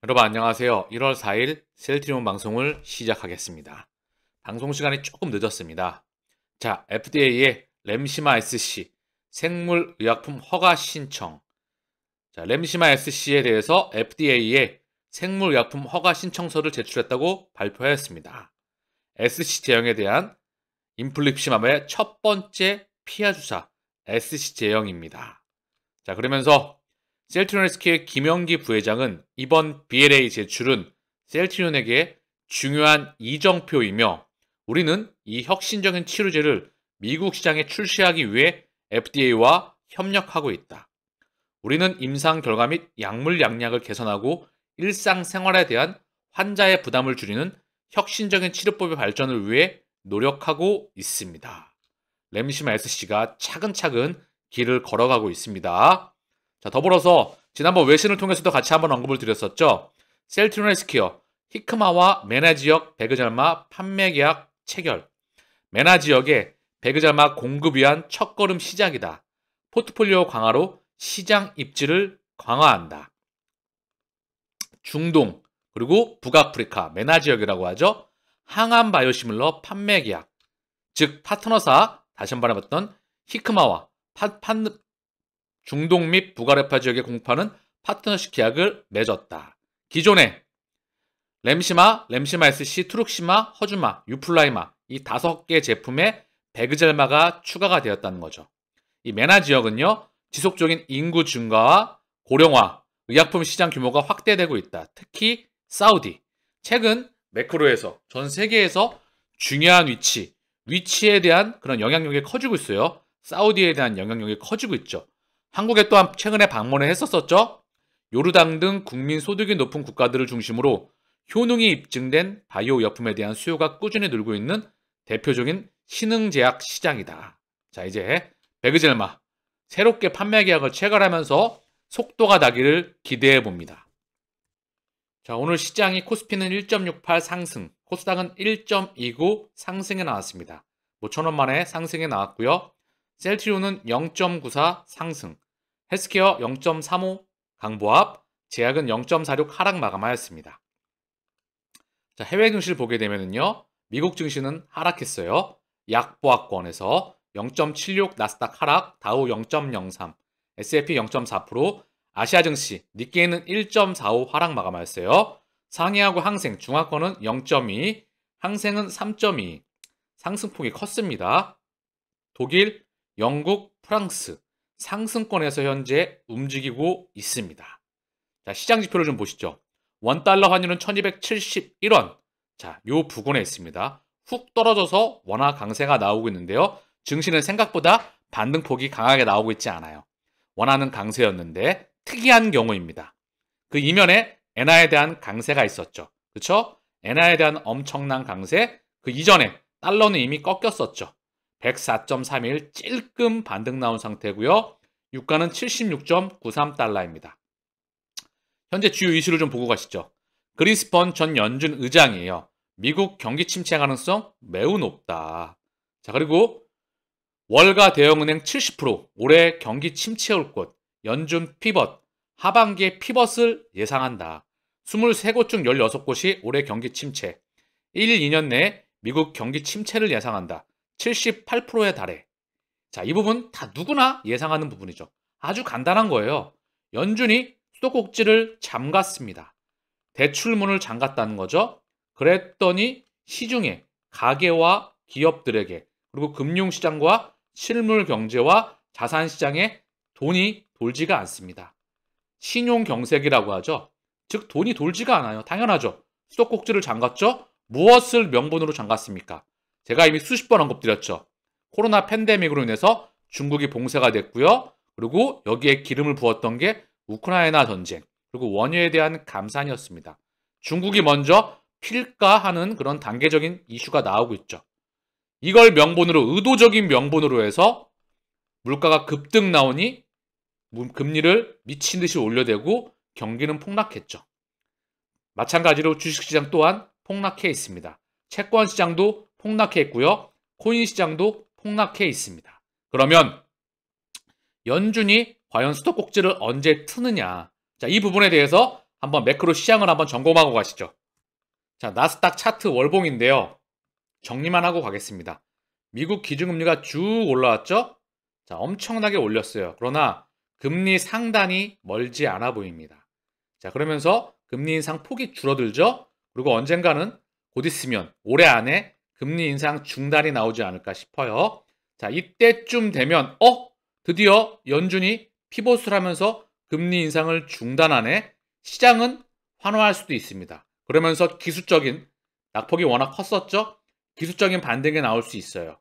여러분 안녕하세요. 1월 4일 셀트리온 방송을 시작하겠습니다. 방송 시간이 조금 늦었습니다. 자, FDA의 램시마 SC 생물의약품 허가 신청. 자, 램시마 SC에 대해서 FDA에 생물의약품 허가 신청서를 제출했다고 발표하였습니다. SC 제형에 대한 인플립시맘의 첫 번째 피하 주사 SC 제형입니다. 자, 그러면서 셀트리온 헬스케어의 김영기 부회장은 이번 BLA 제출은 셀트리온에게 중요한 이정표이며 우리는 이 혁신적인 치료제를 미국 시장에 출시하기 위해 FDA와 협력하고 있다. 우리는 임상 결과 및 약물 양약을 개선하고 일상생활에 대한 환자의 부담을 줄이는 혁신적인 치료법의 발전을 위해 노력하고 있습니다. 램시마 SC가 차근차근 길을 걸어가고 있습니다. 자, 더불어서 지난번 외신을 통해서도 같이 한번 언급을 드렸었죠. 셀트리온 헬스케어 히크마와 메나 지역 배그잘마 판매 계약 체결. 메나 지역에 배그잘마 공급 위한 첫걸음 시작이다. 포트폴리오 강화로 시장 입지를 강화한다. 중동 그리고 북아프리카 메나 지역이라고 하죠. 항암 바이오시밀러 판매 계약. 즉 파트너사 다시 한번 해봤던 히크마와 중동 및 북아프리카 지역에 공급하는 파트너십 계약을 맺었다. 기존에 램시마 SC, 트룩시마, 허주마, 유플라이마 이 5개 제품에 베그젤마가 추가가 되었다는 거죠. 이 메나 지역은요. 지속적인 인구 증가와 고령화, 의약품 시장 규모가 확대되고 있다. 특히 사우디. 최근 매크로에서 전 세계에서 중요한 위치에 대한 그런 영향력이 커지고 있어요. 사우디에 대한 영향력이 커지고 있죠. 한국에 또한 최근에 방문을 했었었죠. 요르단 등 국민 소득이 높은 국가들을 중심으로 효능이 입증된 바이오 의약품에 대한 수요가 꾸준히 늘고 있는 대표적인 신흥제약 시장이다. 자, 이제 베그젤마 새롭게 판매 계약을 체결하면서 속도가 나기를 기대해 봅니다. 자, 오늘 시장이 코스피는 1.68 상승, 코스닥은 1.29 상승에 나왔습니다. 5,000원 만에 상승에 나왔고요. 셀트리온은 0.94 상승, 헬스케어 0.35 강보합, 제약은 0.46 하락 마감하였습니다. 자, 해외 증시를 보게 되면요, 미국 증시는 하락했어요. 약보합권에서 0.76 나스닥 하락, 다우 0.03, S&P 0.4%, 아시아 증시 니케이는 1.45 하락 마감하였어요. 상해하고 항생, 중화권은 0.2, 항생은 3.2, 상승폭이 컸습니다. 독일, 영국, 프랑스 상승권에서 현재 움직이고 있습니다. 자, 시장 지표를 좀 보시죠. 원달러 환율은 1271원. 자, 요 부근에 있습니다. 훅 떨어져서 원화 강세가 나오고 있는데요. 증시는 생각보다 반등폭이 강하게 나오고 있지 않아요. 원화는 강세였는데 특이한 경우입니다. 그 이면에 엔화에 대한 강세가 있었죠. 그렇죠? 엔화에 대한 엄청난 강세, 그 이전에 달러는 이미 꺾였었죠. 104.31 찔끔 반등 나온 상태고요. 유가는 76.93달러입니다. 현재 주요 이슈를 좀 보고 가시죠. 그린스펀 전 연준 의장이에요. 미국 경기 침체 가능성 매우 높다. 자, 그리고 월가 대형은행 70% 올해 경기 침체 올 것, 연준 피벗, 하반기에 피벗을 예상한다. 23곳 중 16곳이 올해 경기 침체, 1, 2년 내에 미국 경기 침체를 예상한다. 78%에 달해. 자, 이 부분 다 누구나 예상하는 부분이죠. 아주 간단한 거예요. 연준이 수도꼭지를 잠갔습니다. 대출문을 잠갔다는 거죠. 그랬더니 시중에 가계와 기업들에게 그리고 금융시장과 실물 경제와 자산시장에 돈이 돌지가 않습니다. 신용경색이라고 하죠. 즉 돈이 돌지가 않아요. 당연하죠. 수도꼭지를 잠갔죠. 무엇을 명분으로 잠갔습니까? 제가 이미 수십 번 언급드렸죠. 코로나 팬데믹으로 인해서 중국이 봉쇄가 됐고요. 그리고 여기에 기름을 부었던 게 우크라이나 전쟁, 그리고 원유에 대한 감산이었습니다. 중국이 먼저 필까하는 그런 단계적인 이슈가 나오고 있죠. 이걸 명분으로, 의도적인 명분으로 해서 물가가 급등 나오니 금리를 미친 듯이 올려대고 경기는 폭락했죠. 마찬가지로 주식시장 또한 폭락해 있습니다. 채권 시장도 폭락해 있고요. 코인 시장도 폭락해 있습니다. 그러면 연준이 과연 수도꼭지를 언제 트느냐? 자, 이 부분에 대해서 한번 매크로 시장을 한번 점검하고 가시죠. 자, 나스닥 차트 월봉인데요. 정리만 하고 가겠습니다. 미국 기준금리가 쭉 올라왔죠? 자, 엄청나게 올렸어요. 그러나 금리 상단이 멀지 않아 보입니다. 자, 그러면서 금리 인상 폭이 줄어들죠? 그리고 언젠가는 곧 있으면 올해 안에 금리 인상 중단이 나오지 않을까 싶어요. 자, 이때쯤 되면 드디어 연준이 피봇을 하면서 금리 인상을 중단하네. 시장은 환호할 수도 있습니다. 그러면서 기술적인 낙폭이 워낙 컸었죠? 기술적인 반등이 나올 수 있어요.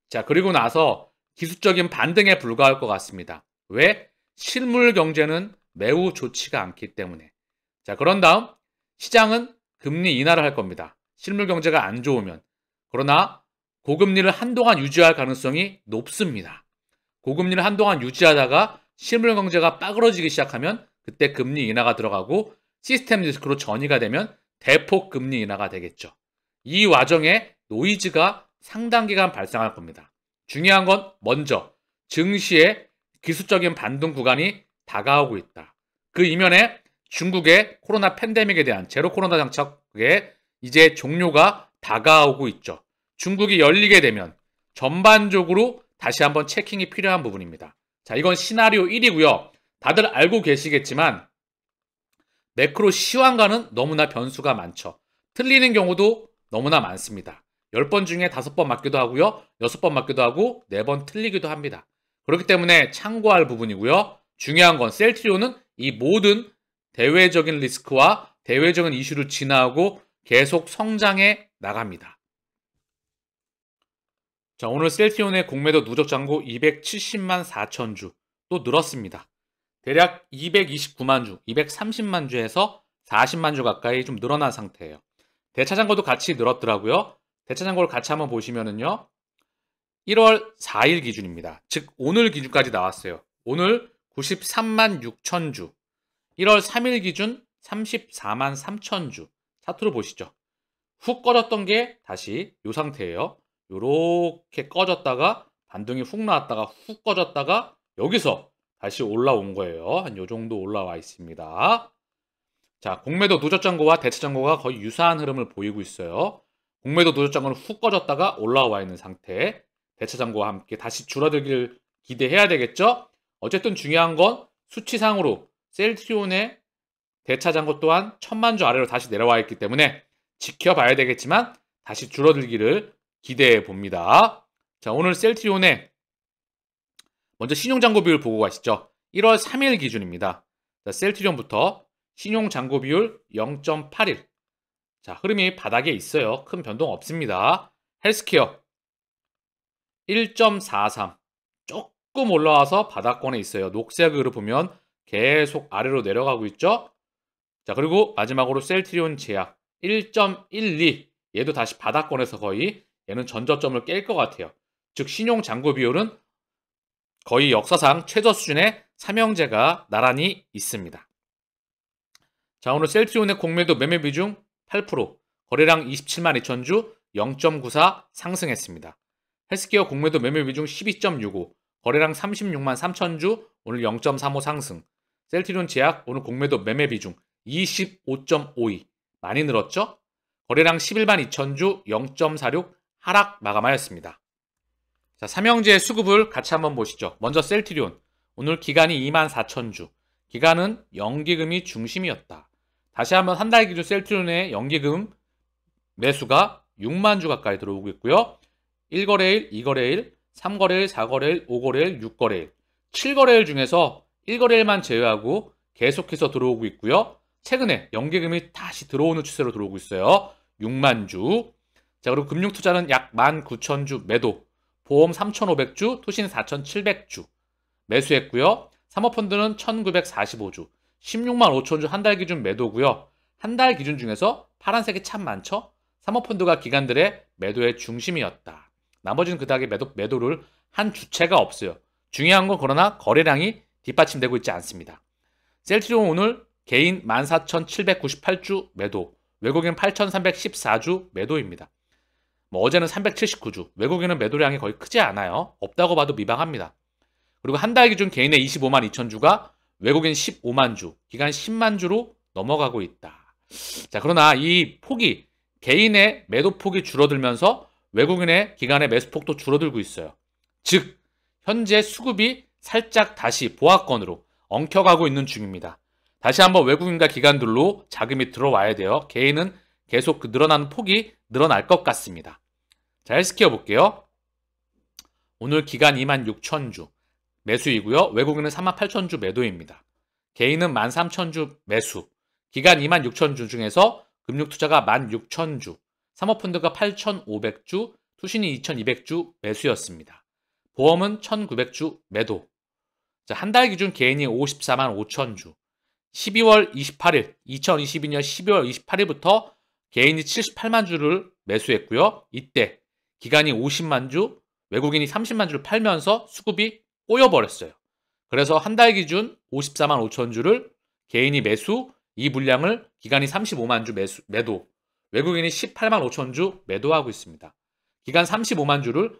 자, 그리고 나서 기술적인 반등에 불과할 것 같습니다. 왜? 실물 경제는 매우 좋지가 않기 때문에. 자, 그런 다음 시장은 금리 인하를 할 겁니다. 실물 경제가 안 좋으면. 그러나 고금리를 한동안 유지할 가능성이 높습니다. 고금리를 한동안 유지하다가 실물 경제가 빠그러지기 시작하면 그때 금리 인하가 들어가고 시스템 리스크로 전이가 되면 대폭 금리 인하가 되겠죠. 이 와중에 노이즈가 상당 기간 발생할 겁니다. 중요한 건 먼저 증시의 기술적인 반등 구간이 다가오고 있다. 그 이면에 중국의 코로나 팬데믹에 대한 제로 코로나 정책의 이제 종료가 다가오고 있죠. 중국이 열리게 되면 전반적으로 다시 한번 체킹이 필요한 부분입니다. 자, 이건 시나리오 1이고요. 다들 알고 계시겠지만 매크로 시황과는 너무나 변수가 많죠. 틀리는 경우도 너무나 많습니다. 10번 중에 5번 맞기도 하고요. 6번 맞기도 하고 4번 틀리기도 합니다. 그렇기 때문에 참고할 부분이고요. 중요한 건 셀트리온은 이 모든 대외적인 리스크와 대외적인 이슈를 지나고 계속 성장해 나갑니다. 자, 오늘 셀트리온의 공매도 누적 잔고 270만 4천 주 또 늘었습니다. 대략 229만 주, 230만 주에서 40만 주 가까이 좀 늘어난 상태예요. 대차잔고도 같이 늘었더라고요. 대차잔고를 같이 한번 보시면은요. 1월 4일 기준입니다. 즉 오늘 기준까지 나왔어요. 오늘 93만 6천 주, 1월 3일 기준 34만 3천 주. 차트로 보시죠. 훅 꺼졌던 게 다시 이 상태예요. 요렇게 꺼졌다가 반등이 훅 나왔다가 훅 꺼졌다가 여기서 다시 올라온 거예요. 한 요 정도 올라와 있습니다. 자, 공매도 누적잔고와 대차잔고가 거의 유사한 흐름을 보이고 있어요. 공매도 누적잔고는 훅 꺼졌다가 올라와 있는 상태. 대차잔고와 함께 다시 줄어들기를 기대해야 되겠죠? 어쨌든 중요한 건 수치상으로 셀트리온의 대차잔고 또한 1000만 주 아래로 다시 내려와 있기 때문에 지켜봐야 되겠지만 다시 줄어들기를 기대해 봅니다. 자, 오늘 셀트리온의 먼저 신용잔고 비율 보고 가시죠. 1월 3일 기준입니다. 자, 셀트리온부터 신용잔고 비율 0.81. 자, 흐름이 바닥에 있어요. 큰 변동 없습니다. 헬스케어 1.43. 조금 올라와서 바닥권에 있어요. 녹색으로 보면 계속 아래로 내려가고 있죠. 자, 그리고 마지막으로 셀트리온 제약 1.12. 얘도 다시 바닥권에서 거의 얘는 전저점을 깰 것 같아요. 즉 신용잔고 비율은 거의 역사상 최저 수준의 삼형제가 나란히 있습니다. 자, 오늘 셀트리온의 공매도 매매 비중 8%, 거래량 27만 2천 주 0.94 상승했습니다. 헬스케어 공매도 매매 비중 12.65, 거래량 36만 3천 주 오늘 0.35 상승. 셀트리온 제약 오늘 공매도 매매 비중 25.52, 많이 늘었죠? 거래량 11만 2천 주 0.46 하락 마감하였습니다. 자, 삼형제의 수급을 같이 한번 보시죠. 먼저 셀트리온, 오늘 기간이 2만 4천 주, 기간은 연기금이 중심이었다. 다시 한번 한 달 기준 셀트리온의 연기금 매수가 6만 주 가까이 들어오고 있고요. 1거래일, 2거래일, 3거래일, 4거래일, 5거래일, 6거래일, 7거래일 중에서 1거래일만 제외하고 계속해서 들어오고 있고요. 최근에 연기금이 다시 들어오는 추세로 들어오고 있어요. 6만 주. 자, 그리고 금융투자는 약 19,000주 매도, 보험 3,500주, 투신 4,700주 매수했고요. 사모펀드는 1,945주, 16만 5천 주 한 달 기준 매도고요. 한 달 기준 중에서 파란색이 참 많죠? 사모펀드가 기관들의 매도의 중심이었다. 나머지는 그닥의 매도를 한 주체가 없어요. 중요한 건 그러나 거래량이 뒷받침되고 있지 않습니다. 셀트리온 오늘 개인 14,798주 매도, 외국인 8,314주 매도입니다. 어제는 379주, 외국인은 매도량이 거의 크지 않아요. 없다고 봐도 미방합니다. 그리고 한 달 기준 개인의 25만 2천 주가 외국인 15만 주, 기간 10만 주로 넘어가고 있다. 자, 그러나 이 폭이 개인의 매도 폭이 줄어들면서 외국인의 기관의 매수폭도 줄어들고 있어요. 즉, 현재 수급이 살짝 다시 보합권으로 엉켜가고 있는 중입니다. 다시 한번 외국인과 기관들로 자금이 들어와야 돼요. 개인은 계속 그 늘어나는 폭이 늘어날 것 같습니다. 자, 헬스케어 볼게요. 오늘 기간 26,000주 매수이고요. 외국인은 38,000주 매도입니다. 개인은 13,000주 매수, 기간 26,000주 중에서 금융투자가 16,000주, 사모펀드가 8,500주, 투신이 2,200주 매수였습니다. 보험은 1,900주 매도. 자, 한 달 기준 개인이 54만 5천주, 12월 28일, 2022년 12월 28일부터 개인이 78만 주를 매수했고요. 이때 기간이 50만 주, 외국인이 30만 주를 팔면서 수급이 꼬여버렸어요. 그래서 한 달 기준 54만 5천 주를 개인이 매수, 이 물량을 기간이 35만 주 매도, 외국인이 18만 5천 주 매도하고 있습니다. 기간 35만 주를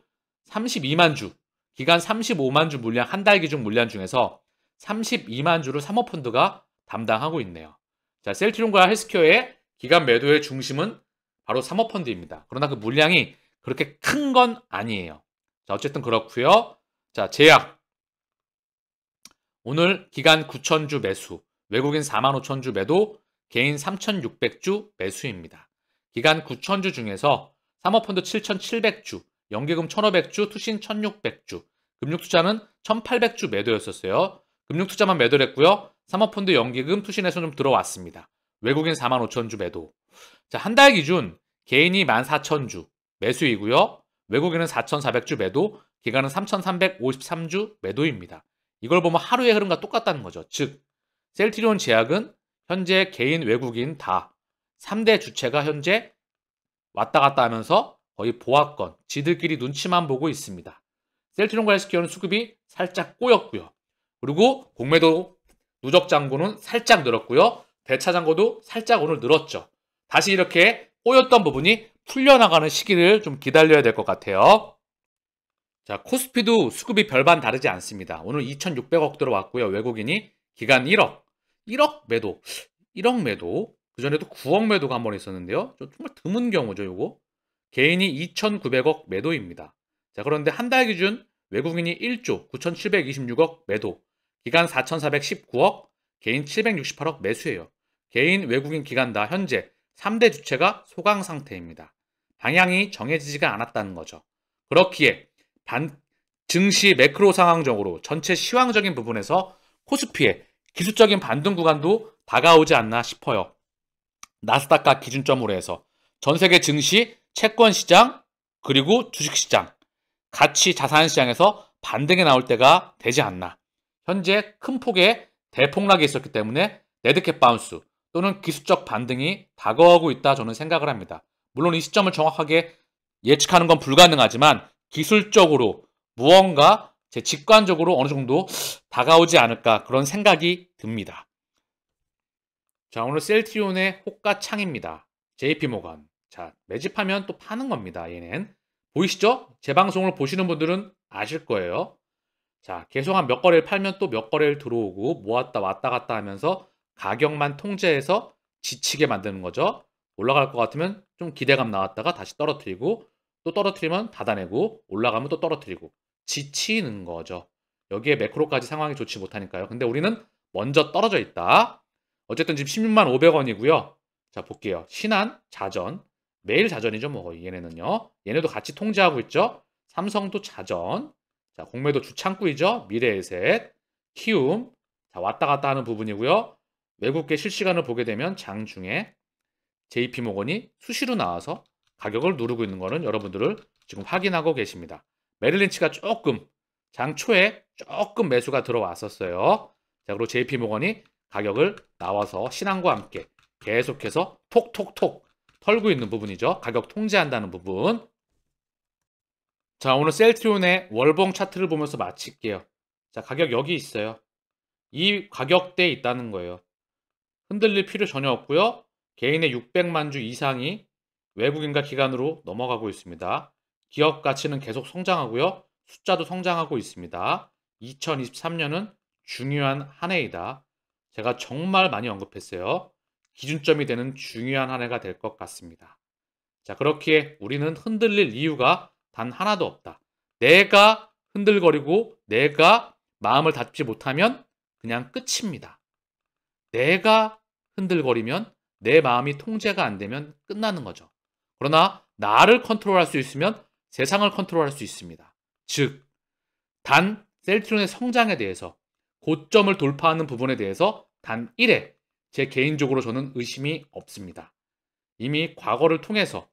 32만 주, 기간 35만 주 물량, 한 달 기준 물량 중에서 32만 주를 사모펀드가 담당하고 있네요. 자, 셀트리온과 헬스케어의 기간 매도의 중심은 바로 사모펀드입니다. 그러나 그 물량이 그렇게 큰 건 아니에요. 자, 어쨌든 그렇고요. 자, 제약. 오늘 기간 9,000주 매수, 외국인 45,000주 매도, 개인 3,600주 매수입니다. 기간 9,000주 중에서 사모펀드 7,700주, 연기금 1,500주, 투신 1,600주, 금융투자는 1,800주 매도였었어요. 금융투자만 매도를 했고요. 사모펀드 연기금 투신에서 좀 들어왔습니다. 외국인 45,000주 매도. 자, 한 달 기준 개인이 14,000주 매수이고요. 외국인은 4,400주 매도, 기간은 3,353주 매도입니다. 이걸 보면 하루의 흐름과 똑같다는 거죠. 즉, 셀트리온 제약은 현재 개인, 외국인 다 3대 주체가 현재 왔다 갔다 하면서 거의 보합권, 지들끼리 눈치만 보고 있습니다. 셀트리온과 헬스케어는 수급이 살짝 꼬였고요. 그리고 공매도 누적 잔고는 살짝 늘었고요. 대차 잔고도 살짝 오늘 늘었죠. 다시 이렇게 꼬였던 부분이 풀려나가는 시기를 좀 기다려야 될 것 같아요. 자, 코스피도 수급이 별반 다르지 않습니다. 오늘 2,600억 들어왔고요. 외국인이 기간 1억, 1억 매도, 1억 매도, 그전에도 9억 매도가 한 번 있었는데요. 정말 드문 경우죠, 요거. 개인이 2,900억 매도입니다. 자, 그런데 한 달 기준 외국인이 1조 9,726억 매도, 기간 4,419억, 개인 768억 매수예요. 개인, 외국인 기간 다 현재 3대 주체가 소강 상태입니다. 방향이 정해지지가 않았다는 거죠. 그렇기에 증시 매크로 상황적으로 전체 시황적인 부분에서 코스피의 기술적인 반등 구간도 다가오지 않나 싶어요. 나스닥과 기준점으로 해서 전 세계 증시, 채권 시장, 그리고 주식 시장, 가치 자산 시장에서 반등이 나올 때가 되지 않나. 현재 큰 폭의 대폭락이 있었기 때문에 레드캣 바운스 또는 기술적 반등이 다가오고 있다 저는 생각을 합니다. 물론 이 시점을 정확하게 예측하는 건 불가능하지만 기술적으로 무언가 제 직관적으로 어느 정도 다가오지 않을까 그런 생각이 듭니다. 자, 오늘 셀트리온의 호가창입니다. JP모건. 자, 매집하면 또 파는 겁니다. 얘는. 보이시죠? 제 방송을 보시는 분들은 아실 거예요. 자, 계속 한 몇 거래를 팔면 또 몇 거래를 들어오고 모았다 왔다 갔다 하면서 가격만 통제해서 지치게 만드는 거죠. 올라갈 것 같으면 좀 기대감 나왔다가 다시 떨어뜨리고 또 떨어뜨리면 닫아내고 올라가면 또 떨어뜨리고 지치는 거죠. 여기에 매크로까지 상황이 좋지 못하니까요. 근데 우리는 먼저 떨어져 있다. 어쨌든 지금 16만 500원이고요. 자, 볼게요. 신한, 자전. 매일 자전이죠. 뭐 얘네는요. 얘네도 같이 통제하고 있죠. 삼성도 자전. 자, 공매도 주창구이죠. 미래에셋, 키움. 자, 왔다 갔다 하는 부분이고요. 외국계 실시간을 보게 되면 장중에 JP모건이 수시로 나와서 가격을 누르고 있는 거는 여러분들을 지금 확인하고 계십니다. 메릴린치가 조금 장 초에 조금 매수가 들어왔었어요. 자, 그리고 JP모건이 가격을 나와서 신한과 함께 계속해서 톡톡톡 털고 있는 부분이죠. 가격 통제한다는 부분. 자, 오늘 셀트리온의 월봉 차트를 보면서 마칠게요. 자, 가격 여기 있어요. 이 가격대에 있다는 거예요. 흔들릴 필요 전혀 없고요. 개인의 600만 주 이상이 외국인과 기관으로 넘어가고 있습니다. 기업 가치는 계속 성장하고요. 숫자도 성장하고 있습니다. 2023년은 중요한 한 해이다. 제가 정말 많이 언급했어요. 기준점이 되는 중요한 한 해가 될 것 같습니다. 자, 그렇기에 우리는 흔들릴 이유가 단 하나도 없다. 내가 흔들거리고 내가 마음을 다잡지 못하면 그냥 끝입니다. 내가 흔들거리면 내 마음이 통제가 안 되면 끝나는 거죠. 그러나 나를 컨트롤할 수 있으면 세상을 컨트롤할 수 있습니다. 즉, 단 셀트리온의 성장에 대해서 고점을 돌파하는 부분에 대해서 단 1회 제 개인적으로 저는 의심이 없습니다. 이미 과거를 통해서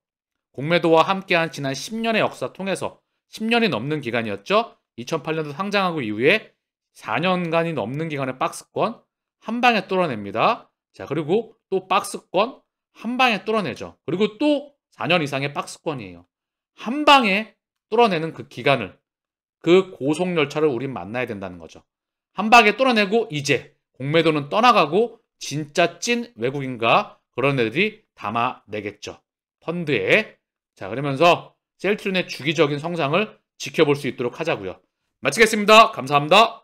공매도와 함께한 지난 10년의 역사 통해서 10년이 넘는 기간이었죠. 2008년도 상장하고 이후에 4년간이 넘는 기간의 박스권 한 방에 뚫어냅니다. 자, 그리고 또 박스권 한 방에 뚫어내죠. 그리고 또 4년 이상의 박스권이에요. 한 방에 뚫어내는 그 기간을, 그 고속열차를 우린 만나야 된다는 거죠. 한 방에 뚫어내고 이제 공매도는 떠나가고 진짜 찐 외국인과 그런 애들이 담아내겠죠. 펀드에. 자, 그러면서 셀트리온의 주기적인 성장을 지켜볼 수 있도록 하자고요. 마치겠습니다. 감사합니다.